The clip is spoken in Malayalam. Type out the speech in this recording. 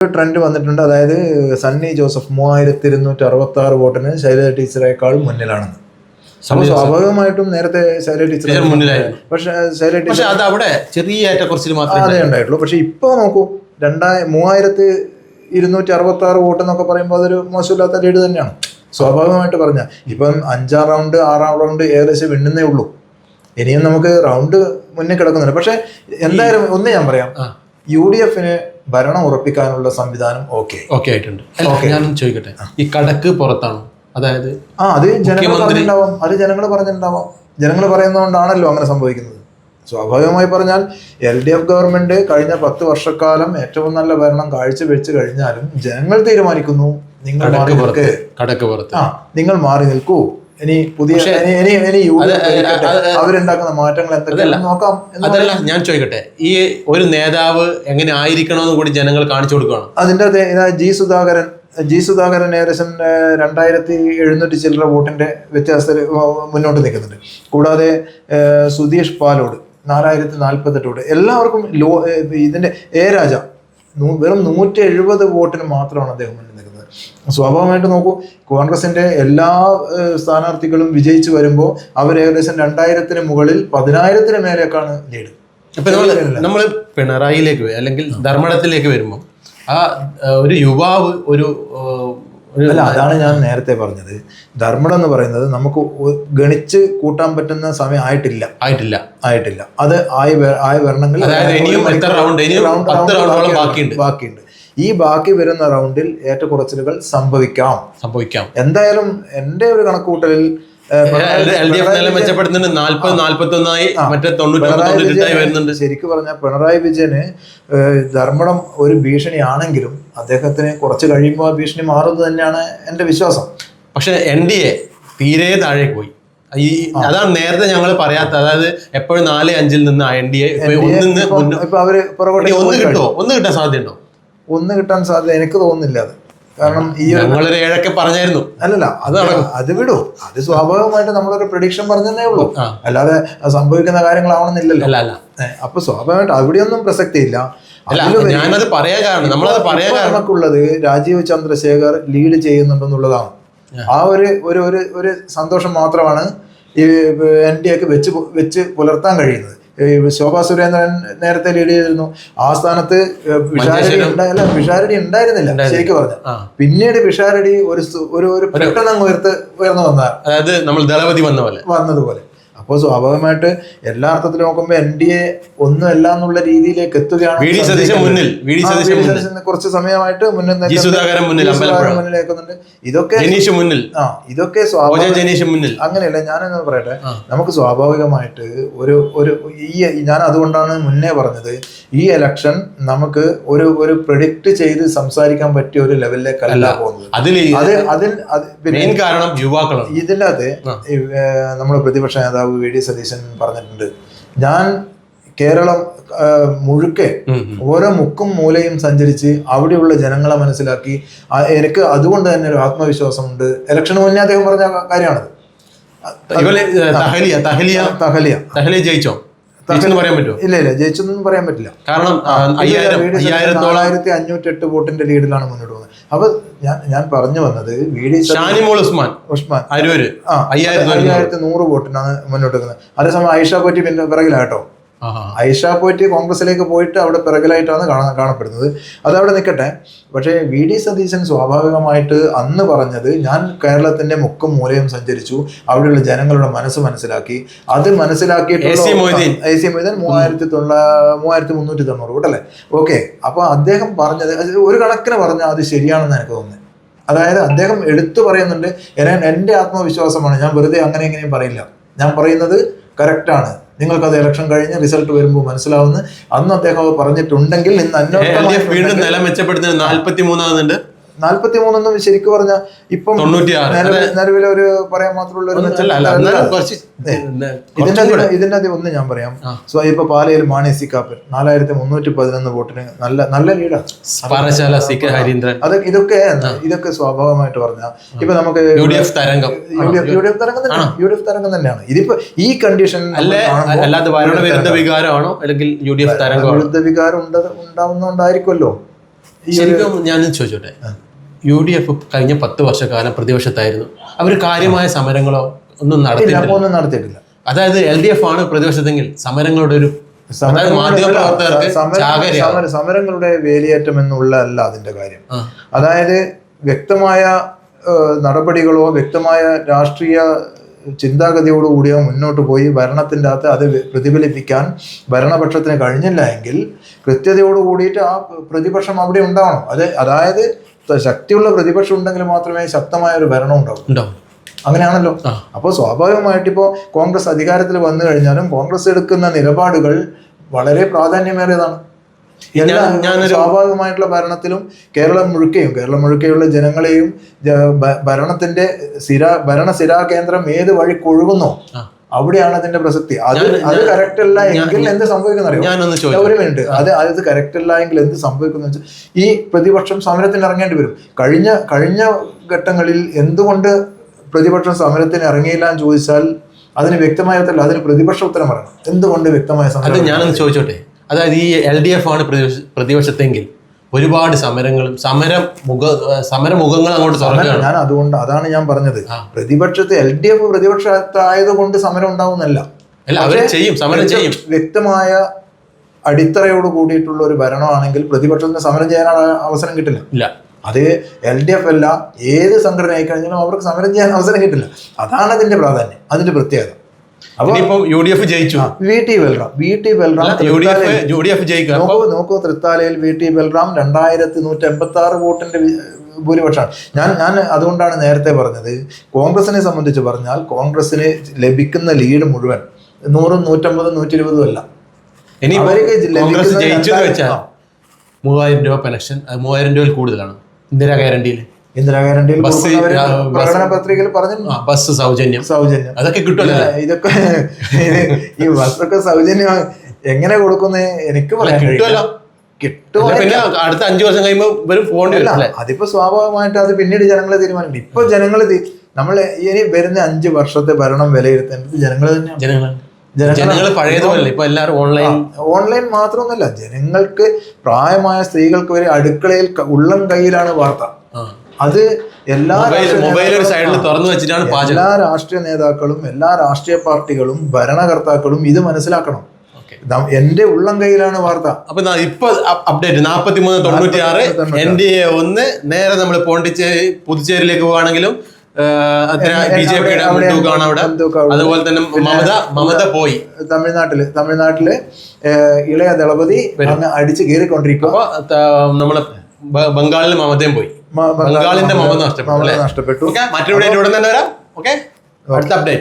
ട്രെൻഡ് വന്നിട്ടുണ്ട്. അതായത് സണ്ണി ജോസഫ് 3266 വോട്ടിന് ശൈലജ ടീച്ചറേക്കാളും മുന്നിലാണെന്ന്. സ്വാഭാവികമായിട്ടും നേരത്തെ ശൈലജ ടീച്ചർ മുന്നിലായിരുന്നു. പക്ഷെ ശൈലജ ടീച്ചർ അത് അവിടെ ചെറിയ ഏറ്റക്കുറച്ചിൽ മാത്രമേ അതേ ഉണ്ടായിട്ടുള്ളൂ. പക്ഷെ ഇപ്പൊ നോക്കൂ, 3266 വോട്ട് എന്നൊക്കെ പറയുമ്പോൾ അതൊരു മോശമില്ലാത്ത ലീഡ് തന്നെയാണ്. സ്വാഭാവികമായിട്ട് പറഞ്ഞാൽ ഇപ്പം 5-ാം റൗണ്ട് 6-ാം റൗണ്ട് ഏകദേശം വെണ്ണുന്നേ ഉള്ളൂ. ഇനിയും നമുക്ക് റൗണ്ട് മുന്നിൽ കിടക്കുന്നുണ്ട്. പക്ഷെ എന്തായാലും ഒന്ന് ഞാൻ പറയാം, UDF ഭരണം ഉറപ്പിക്കാനുള്ള സംവിധാനം ഓക്കെ ആയിട്ടുണ്ട്. ഞാനൊന്ന് ചോദിക്കട്ടെ, ഈ കടക്ക് പുറത്താണോ? അതായത് അത് ജനങ്ങൾ പറഞ്ഞിട്ടുണ്ടാവാം. ജനങ്ങൾ പറയുന്നതുകൊണ്ടാണല്ലോ അങ്ങനെ സംഭവിക്കുന്നത്. സ്വാഭാവികമായി പറഞ്ഞാൽ LDF ഗവൺമെന്റ് കഴിഞ്ഞ 10 വർഷക്കാലം ഏറ്റവും നല്ല ഭരണം കാഴ്ചവെച്ച് കഴിഞ്ഞാലും ജനങ്ങൾ തീരുമാനിക്കുന്നു നിങ്ങൾ മാറി നിൽക്കൂ, ഇനി പുതിയ അവരുണ്ടാക്കുന്ന മാറ്റങ്ങൾ എന്തൊക്കെയാണെന്ന് നോക്കാം. അതല്ല, ഞാൻ ചോദിക്കട്ടെ, ഈ ഒരു നേതാവ് എങ്ങനെ ആയിരിക്കണമെന്ന് കൂടി ജനങ്ങൾ കാണിച്ചു കൊടുക്കുകയാണ്. അതിന്റെ ജി സുധാകരൻ ഏകദേശം 2700 ചില്ലറ വോട്ടിന്റെ വ്യത്യാസത്തിൽ മുന്നോട്ട് നിൽക്കുന്നുണ്ട്. കൂടാതെ സുധീഷ് പാലോട് 4048 വോട്ട്. എല്ലാവർക്കും ഇതിന്റെ രാജ വെറും 170 വോട്ടിന് മാത്രമാണ് അദ്ദേഹം മുന്നിൽ നിൽക്കുന്നത്. സ്വാഭാവികമായിട്ട് നോക്കൂ, കോൺഗ്രസിന്റെ എല്ലാ സ്ഥാനാർത്ഥികളും വിജയിച്ചു വരുമ്പോൾ അവർ ഏകദേശം 2000-ന് മുകളിൽ 10,000-ന് മേലേക്കാണ് ലീഡ്. ഇപ്പൊ നമ്മൾ പിണറായിലേക്ക് അല്ലെങ്കിൽ ധർമ്മടത്തിലേക്ക് വരുമ്പോൾ ആ ഒരു യുവാവ് അതാണ് ഞാൻ നേരത്തെ പറഞ്ഞത്. ധർമ്മടം എന്ന് പറയുന്നത് നമുക്ക് ഗണിച്ച് കൂട്ടാൻ പറ്റുന്ന സമയം ആയിട്ടില്ല. അത് ആയി വരണമെങ്കിൽ ബാക്കിയുണ്ട്. ഈ ബാക്കി വരുന്ന റൗണ്ടിൽ ഏറ്റക്കുറച്ചിലുകൾ സംഭവിക്കാം. എന്തായാലും എന്റെ ഒരു കണക്കുകൂട്ടലിൽ ശരിക്കും പറഞ്ഞാൽ പിണറായി വിജയന് ധർമ്മടം ഒരു ഭീഷണിയാണെങ്കിലും അദ്ദേഹത്തിന് കുറച്ച് കഴിയുമ്പോൾ ആ ഭീഷണി മാറുന്നത് തന്നെയാണ് എന്റെ വിശ്വാസം. പക്ഷെ NDA തീരെ താഴെ പോയി. അതാണ് നേരത്തെ ഞങ്ങൾ പറയാത്ത. അതായത് എപ്പോഴും 4-5-ൽ നിന്ന് NDA ഒന്ന് കിട്ടാൻ സാധ്യതയുണ്ടോ? ഒന്ന് കിട്ടാൻ സാധ്യത എനിക്ക് തോന്നുന്നില്ല. അത് കാരണം ഈ ഏഴൊക്കെ പറഞ്ഞായിരുന്നു. അല്ലല്ല, അത് വിടൂ. അത് സ്വാഭാവികമായിട്ട് നമ്മളൊരു പ്രഡിക്ഷൻ പറഞ്ഞതേ ഉള്ളൂ, അല്ലാതെ സംഭവിക്കുന്ന കാര്യങ്ങളാവണമെന്നില്ലല്ലോ. അപ്പൊ സ്വാഭാവികമായിട്ട് അവിടെയൊന്നും പ്രസക്തിയില്ല. നമുക്കുള്ളത് രാജീവ് ചന്ദ്രശേഖർ ലീഡ് ചെയ്യുന്നുണ്ടെന്നുള്ളതാണ്. ആ ഒരു സന്തോഷം മാത്രമാണ് ഈ NDAക്ക് വെച്ച് പുലർത്താൻ കഴിയുന്നത്. ശോഭാ സുരേന്ദ്രൻ നേരത്തെ ലീഡ് ചെയ്തിരുന്നു. ആ സ്ഥാനത്ത് പിഷാരടി ഉണ്ടായിരുന്നില്ല ശരിക്കും പറഞ്ഞ. പിന്നീട് പിഷാരടി ഒരു പെട്ടെന്ന് ഉയർന്നു അതായത് നമ്മൾ ദളപതി വന്നതുപോലെ. അപ്പോൾ സ്വാഭാവികമായിട്ട് എല്ലാ അർത്ഥത്തിലും നോക്കുമ്പോൾ NDA ഒന്നുമല്ല എന്നുള്ള രീതിയിലേക്ക് എത്തുകയാണ്. കുറച്ച് സമയമായിട്ട് മുന്നിലേക്കുന്നുണ്ട്. ഇതൊക്കെ അങ്ങനെയല്ല. ഞാനെന്ന് പറയട്ടെ, നമുക്ക് സ്വാഭാവികമായിട്ട് ഞാൻ അതുകൊണ്ടാണ് മുന്നേ പറഞ്ഞത്, ഈ ഇലക്ഷൻ നമുക്ക് ഒരു പ്രെഡിക്റ്റ് ചെയ്ത് സംസാരിക്കാൻ പറ്റിയ ഒരു ലെവലിലേക്കല്ല പോകുന്നത്. ഇതിൻ്റെ അകത്ത് നമ്മുടെ പ്രതിപക്ഷ നേതാവ് VD സതീശൻ പറഞ്ഞിട്ടുണ്ട്, ഞാൻ കേരളം മുഴുക്കെ ഓരോ മുക്കും മൂലയും സഞ്ചരിച്ച് അവിടെയുള്ള ജനങ്ങളെ മനസ്സിലാക്കി. എനിക്ക് അതുകൊണ്ട് തന്നെ ഒരു ആത്മവിശ്വാസമുണ്ട്. ഇലക്ഷന് മുന്നേ അദ്ദേഹം പറഞ്ഞ കാര്യമാണത്. ജയിച്ചോ? ഇല്ല, ജയിച്ചൊന്നും പറയാൻ പറ്റില്ല. കാരണം 4508 വോട്ടിന്റെ ലീഡിലാണ് മുന്നോട്ട് പോകുന്നത്. അപ്പൊ ഞാൻ പറഞ്ഞു വന്നത് ഉസ്മാൻ 5100 വോട്ടിനാണ് മുന്നോട്ട് വെക്കുന്നത്. അതേസമയം ഐഷ പോറ്റി പിന്നെ പിറകിലാട്ടോ. ഐഷ പോറ്റി കോൺഗ്രസിലേക്ക് പോയിട്ട് അവിടെ പിറകിലായിട്ടാണ് കാണപ്പെടുന്നത്. അതവിടെ നിൽക്കട്ടെ. പക്ഷേ VD സതീശൻ സ്വാഭാവികമായിട്ട് അന്ന് പറഞ്ഞത്, ഞാൻ കേരളത്തിന്റെ മുക്കും മൂലയും സഞ്ചരിച്ചു, അവിടെയുള്ള ജനങ്ങളുടെ മനസ്സ് മനസ്സിലാക്കി. അത് മനസ്സിലാക്കിയിട്ടുള്ള AC മൊയ്തീൻ 3390 വോട്ടല്ലേ? ഓക്കെ. അപ്പൊ അദ്ദേഹം പറഞ്ഞത് ഒരു കണക്കിന് പറഞ്ഞാൽ അത് ശരിയാണെന്ന് എനിക്ക് തോന്നുന്നത്. അതായത് അദ്ദേഹം എടുത്തു പറയുന്നുണ്ട്, എൻ്റെ ആത്മവിശ്വാസമാണ്, ഞാൻ വെറുതെ അങ്ങനെ എങ്ങനെയും പറയില്ല, ഞാൻ പറയുന്നത് കറക്റ്റാണ്, നിങ്ങൾക്കത് ഇലക്ഷൻ കഴിഞ്ഞ് റിസൾട്ട് വരുമ്പോൾ മനസ്സിലാവുന്ന അന്ന് അദ്ദേഹം പറഞ്ഞിട്ടുണ്ടെങ്കിൽ ഇന്ന് വീണ്ടും നില മെച്ചപ്പെടുത്തുന്നത് 43 43 ശരിക്കും പറഞ്ഞാൽ ഇപ്പം നിലവിലെ ഒരു പറയാൻ മാത്രമുള്ള ഇതിന്റെ അത് ഒന്ന് ഞാൻ പറയാം. ഇപ്പൊ പാലയിൽ മാണി സി കാപ്പൻ 4311 വോട്ടിന് നല്ല ലീഡാണ്. ഇതൊക്കെ സ്വാഭാവികമായിട്ട് പറഞ്ഞാൽ ഇപ്പൊ നമുക്ക് UDF തരംഗം തന്നെയാണ്. ഇതിപ്പോ ഈ കണ്ടീഷൻ വിരുദ്ധ വികാരമാണോ അല്ലെങ്കിൽ UDF തരംഗം വിരുദ്ധ വികാരം ഉണ്ടാവുന്നോണ്ടായിരിക്കുമല്ലോ. ശരിക്കും ഞാൻ ചോദിച്ചോട്ടെ, UDF കഴിഞ്ഞ 10 വർഷക്കാലം പ്രതിപക്ഷത്തായിരുന്നു. അവർ കാര്യമായ സമരങ്ങളോ ഒന്നും നടത്തിയിട്ടില്ല. അതായത് LDF ആണ് പ്രതിപക്ഷത്തെങ്കിൽ സമരങ്ങളുടെ ഒരു സമരങ്ങളുടെ വേലിയേറ്റം എന്നുള്ള അല്ല അതിന്റെ കാര്യം. അതായത് വ്യക്തമായ നടപടികളോ വ്യക്തമായ രാഷ്ട്രീയ ചിന്താഗതിയോടുകൂടിയോ മുന്നോട്ട് പോയി ഭരണത്തിൻ്റെ അകത്ത് അത് പ്രതിഫലിപ്പിക്കാൻ ഭരണപക്ഷത്തിന് കഴിഞ്ഞില്ല എങ്കിൽ കൃത്യതയോട് കൂടിയിട്ട് ആ പ്രതിപക്ഷം അവിടെ ഉണ്ടാവണം. അതായത് ശക്തിയുള്ള പ്രതിപക്ഷം ഉണ്ടെങ്കിൽ മാത്രമേ ശക്തമായ ഒരു ഭരണം ഉണ്ടാവും. അങ്ങനെയാണല്ലോ. അപ്പോൾ സ്വാഭാവികമായിട്ട് ഇപ്പോൾ കോൺഗ്രസ് അധികാരത്തിൽ വന്നു കഴിഞ്ഞാലും കോൺഗ്രസ് എടുക്കുന്ന നിലപാടുകൾ വളരെ പ്രാധാന്യമേറിയതാണ്. സ്വാഭാവികമായിട്ടുള്ള ഭരണത്തിലും കേരളം മുഴുക്കെയുള്ള ജനങ്ങളെയും ഭരണത്തിന്റെ ഭരണസിരാ കേന്ദ്രം ഏത് വഴി കൊഴുകുന്നോ അവിടെയാണ് അതിന്റെ പ്രസക്തി. അത് കറക്റ്റ് അല്ല എങ്കിൽ എന്ത് സംഭവിക്കുന്ന അറിയാം. ഒരു മിനിറ്റ്, അത് കറക്റ്റ് അല്ല എങ്കിൽ എന്ത് സംഭവിക്കുന്ന വെച്ചാൽ ഈ പ്രതിപക്ഷം സമരത്തിന് ഇറങ്ങേണ്ടി വരും. കഴിഞ്ഞ ഘട്ടങ്ങളിൽ എന്തുകൊണ്ട് പ്രതിപക്ഷം സമരത്തിന് ഇറങ്ങിയില്ല എന്ന് ചോദിച്ചാൽ അതിന് വ്യക്തമായ ഉത്തരവില്ല. അതിന് പ്രതിപക്ഷ ഉത്തരം പറയണം. എന്തുകൊണ്ട് വ്യക്തമായ സമരം? ഞാനൊന്ന് ചോദിച്ചോട്ടെ, അതായത് ഈ LDF ആണ് പ്രതിപക്ഷത്തെങ്കിൽ ഒരുപാട് സമരങ്ങളും സമരമുഖങ്ങൾ അങ്ങോട്ട് തുറക്കുകയാണ്. അതാണ് ഞാൻ പറഞ്ഞത്. പ്രതിപക്ഷത്ത് LDF പ്രതിപക്ഷത്തായതുകൊണ്ട് സമരം ഉണ്ടാവുന്നല്ല. സമരം ചെയ്യും. വ്യക്തമായ അടിത്തറയോട് കൂടിയിട്ടുള്ള ഒരു ഭരണമാണെങ്കിൽ പ്രതിപക്ഷത്തിന് സമരം ചെയ്യാൻ അവസരം കിട്ടില്ല. അത് LDF അല്ല, ഏത് സംഘടന ആയി കഴിഞ്ഞാലും അവർക്ക് സമരം ചെയ്യാൻ അവസരം കിട്ടില്ല. അതാണ് അതിന്റെ പ്രാധാന്യം, അതിന്റെ പ്രത്യേകത. UDF ജയിച്ചു. VT ബൽറാം നോക്കൂ, തൃത്താലയിൽ VT ബൽറാം 2186 വോട്ടിന്റെ ഭൂരിപക്ഷമാണ്. ഞാൻ അതുകൊണ്ടാണ് നേരത്തെ പറഞ്ഞത്, കോൺഗ്രസിനെ സംബന്ധിച്ച് പറഞ്ഞാൽ കോൺഗ്രസിന് ലഭിക്കുന്ന ലീഡ് മുഴുവൻ 100, 150, 120 അല്ല. കോൺഗ്രസ് ജയിച്ചു വെച്ചാൽ 3000 രൂപ പെൻഷൻ, 3000 രൂപയിൽ കൂടുതലാണ്. ഇന്ദിരാ ഗ്യാരണ്ടിയിൽ പ്രകടന പത്രികയിൽ പറഞ്ഞു ബസ് സൗജന്യം അതൊക്കെ കിട്ടുമല്ലോ. ഇതൊക്കെ ഈ ബസ്സൊക്കെ സൗജന്യം എങ്ങനെ കൊടുക്കുന്നേ എനിക്ക് കിട്ടുമല്ലോ. പിന്നെ അടുത്ത 5 വർഷം കഴിയുമ്പോൾ വരും പോകേണ്ടി വരും. അതിപ്പോ സ്വാഭാവികമായിട്ട് അത് പിന്നീട് ജനങ്ങളെ തീരുമാനിക്കും. ഇപ്പൊ ജനങ്ങൾ നമ്മൾ ഇനി വരുന്ന 5 വർഷത്തെ ഭരണം വിലയിരുത്തേണ്ടത് ജനങ്ങൾ തന്നെയാണ്. ജനങ്ങൾ പഴയതുപോലെ ഇപ്പൊ എല്ലാവരും ഓൺലൈൻ മാത്രമൊന്നുമല്ല, ജനങ്ങൾക്ക് പ്രായമായ സ്ത്രീകൾക്ക് വരെ അടുക്കളയിൽ ഉള്ളം കയ്യിലാണ് വാർത്ത. അത് എല്ലാ രാഷ്ട്രീയ നേതാക്കളും എല്ലാ രാഷ്ട്രീയ പാർട്ടികളും ഭരണകർത്താക്കളും ഇത് മനസ്സിലാക്കണം. എന്റെ ഉള്ളം കയ്യിലാണ് വാർത്ത. അപ്പൊ ഇപ്പൊ അപ്ഡേറ്റ് 43-96 NDA 1 നേരെ നമ്മൾ പോണ്ടിച്ചേരി പുതുച്ചേരിയിലേക്ക് പോവുകയാണെങ്കിലും BJPയുടെ മുൻതൂക്കമാണ് അവിടെ. അതുപോലെ തന്നെ മമത പോയി തമിഴ്നാട്ടില് ഇളയ ദളപതി അടിച്ച് കയറിക്കൊണ്ടിരിക്കും. നമ്മള് ബംഗാളിൽ മമതയും പോയി. ബംഗാളിന്റെ മമത നഷ്ടപ്പെട്ടു. മറ്റൊരു ഇവിടെ തന്നെ വരാം. ഓക്കെ, അടുത്ത അപ്ഡേറ്റ്.